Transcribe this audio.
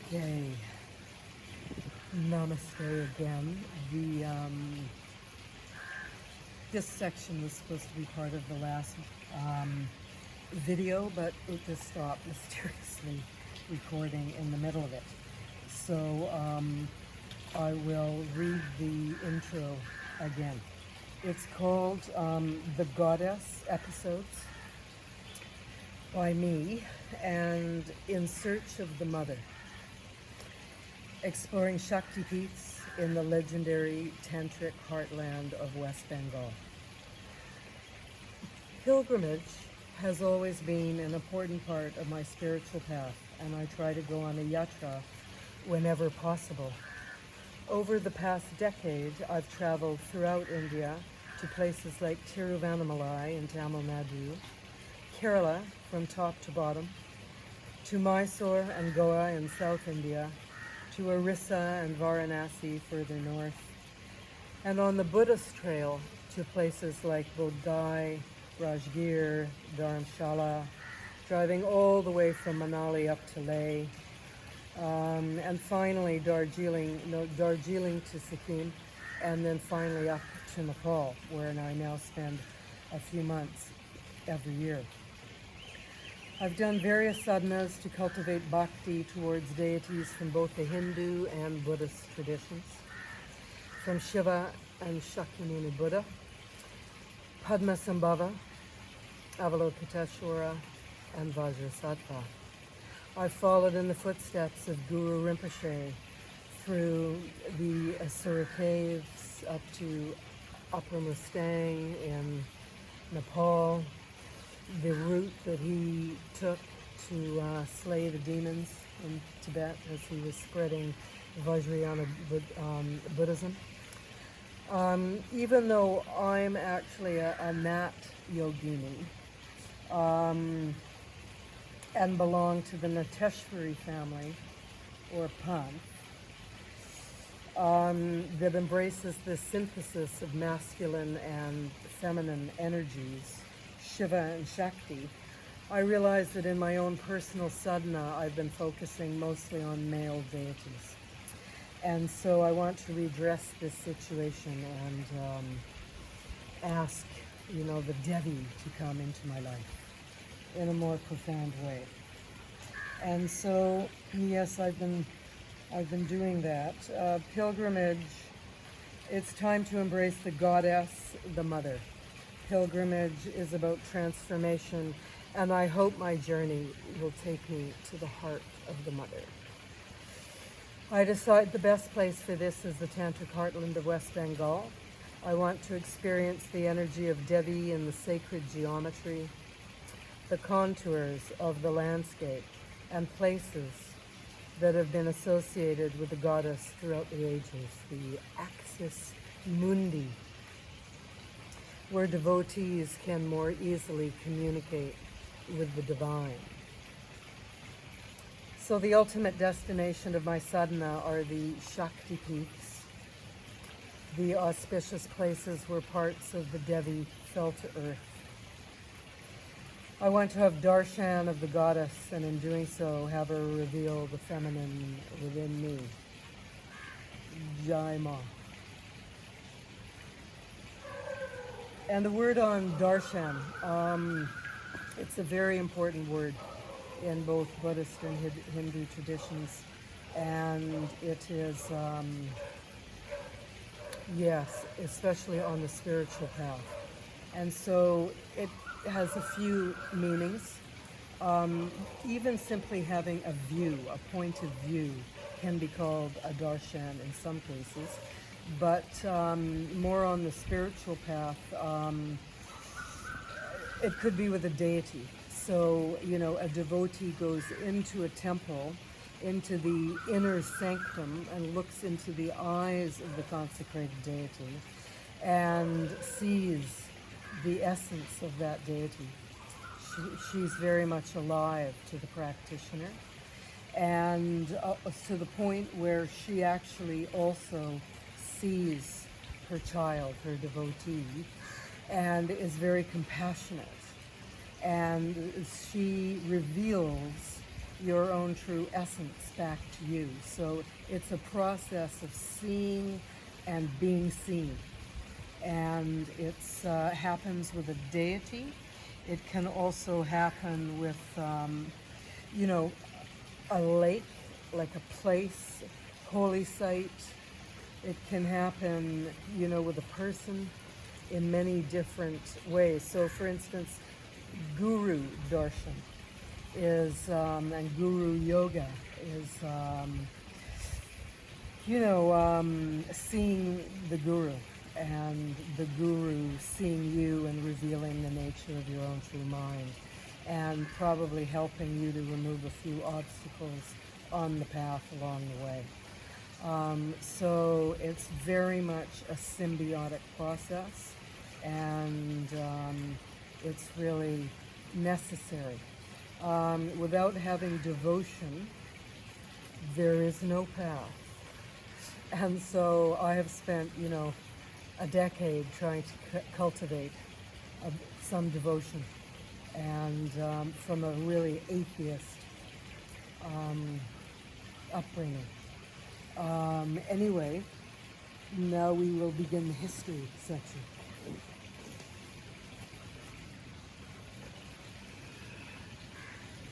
Okay, namaste again. This section was supposed to be part of the last video, but it just stopped mysteriously recording in the middle of it. So I will read the intro again. It's called The Goddess Episodes by me, and In Search of the Mother. Exploring Shakti peaks in the legendary tantric heartland of West Bengal. Pilgrimage has always been an important part of my spiritual path, and I try to go on a yatra whenever possible. Over the past decade, I've traveled throughout India to places like Tiruvannamalai in Tamil Nadu, Kerala from top to bottom, to Mysore and Goa in South India, to Orissa and Varanasi further north, and on the Buddhist trail to places like Bodh Gaya, Rajgir, Dharamshala, driving all the way from Manali up to Leh, and finally Darjeeling to Sikkim, and then finally up to Nepal, where I now spend a few months every year. I've done various sadhanas to cultivate bhakti towards deities from both the Hindu and Buddhist traditions, from Shiva and Shakyamuni Buddha, Padmasambhava, Avalokiteshvara, and Vajrasattva. I've followed in the footsteps of Guru Rinpoche through the Asura caves up to Upper Mustang in Nepal, the route that he took to slay the demons in Tibet as he was spreading Vajrayana Buddhism. Even though I'm actually a Nat Yogini and belong to the Nateshwari family, or Panth, that embraces the synthesis of masculine and feminine energies, Shiva and Shakti, I realize that in my own personal sadhana, I've been focusing mostly on male deities. And so I want to redress this situation and ask, the Devi to come into my life in a more profound way. And so, yes, I've been doing that. Pilgrimage, it's time to embrace the goddess, the mother. Pilgrimage is about transformation, and I hope my journey will take me to the heart of the mother. I decide the best place for this is the Tantric heartland of West Bengal. I want to experience the energy of Devi in the sacred geometry, the contours of the landscape, and places that have been associated with the goddess throughout the ages, the axis mundi, where devotees can more easily communicate with the divine. So the ultimate destination of my sadhana are the Shakti peaks, the auspicious places where parts of the Devi fell to earth. I want to have darshan of the goddess, and in doing so, have her reveal the feminine within me. Jai Ma. And the word on darshan, it's a very important word in both Buddhist and Hindu traditions, and it is, yes, especially on the spiritual path. And so it has a few meanings. Even simply having a view, a point of view, can be called a darshan in some cases. But more on the spiritual path, it could be with a deity. So, a devotee goes into a temple, into the inner sanctum, and looks into the eyes of the consecrated deity and sees the essence of that deity. She's very much alive to the practitioner, and to the point where she actually also sees her child, her devotee, and is very compassionate. And she reveals your own true essence back to you. So it's a process of seeing and being seen. And it happens with a deity. It can also happen with, you know, a lake, like a place, holy site. It can happen, you know, with a person in many different ways. So, for instance, guru darshan is, and guru yoga is, seeing the guru, and the guru seeing you and revealing the nature of your own true mind, and probably helping you to remove a few obstacles on the path along the way. So it's very much a symbiotic process, and it's really necessary. Without having devotion, there is no path. And so I have spent, you know, a decade trying to cultivate some devotion, and from a really atheist upbringing. Anyway, now we will begin the history section.